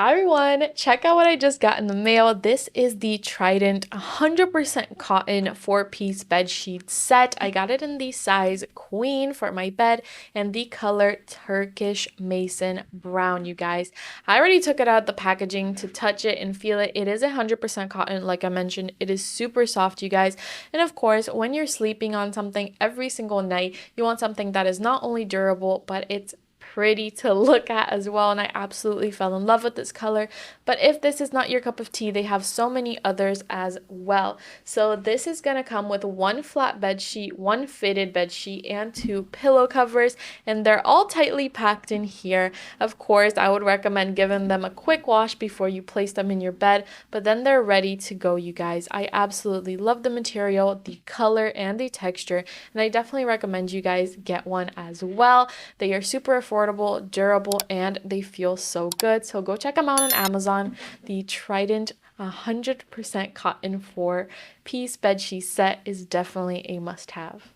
Hi everyone, check out what I just got in the mail. This is the Trident 100% cotton 4-piece bed sheet set. I got it in the size queen for my bed and the color Turkish Maison Brown, you guys. I already took it out of the packaging to touch it and feel it. It is 100% cotton, like I mentioned. It is super soft, you guys. And of course, when you're sleeping on something every single night, you want something that is not only durable, but it's pretty to look at as well, and I absolutely fell in love with this color. But if this is not your cup of tea, they have so many others as well. So this is going to come with one flat bed sheet, one fitted bed sheet, and 2 pillow covers, and they're all tightly packed in here. Of course, I would recommend giving them a quick wash before you place them in your bed, but then they're ready to go, you guys. I absolutely love the material, the color, and the texture, and I definitely recommend you guys get one as well. They are super affordable, durable, and they feel so good. So go check them out on Amazon. The Trident 100% cotton 4-piece bedsheet set is definitely a must-have.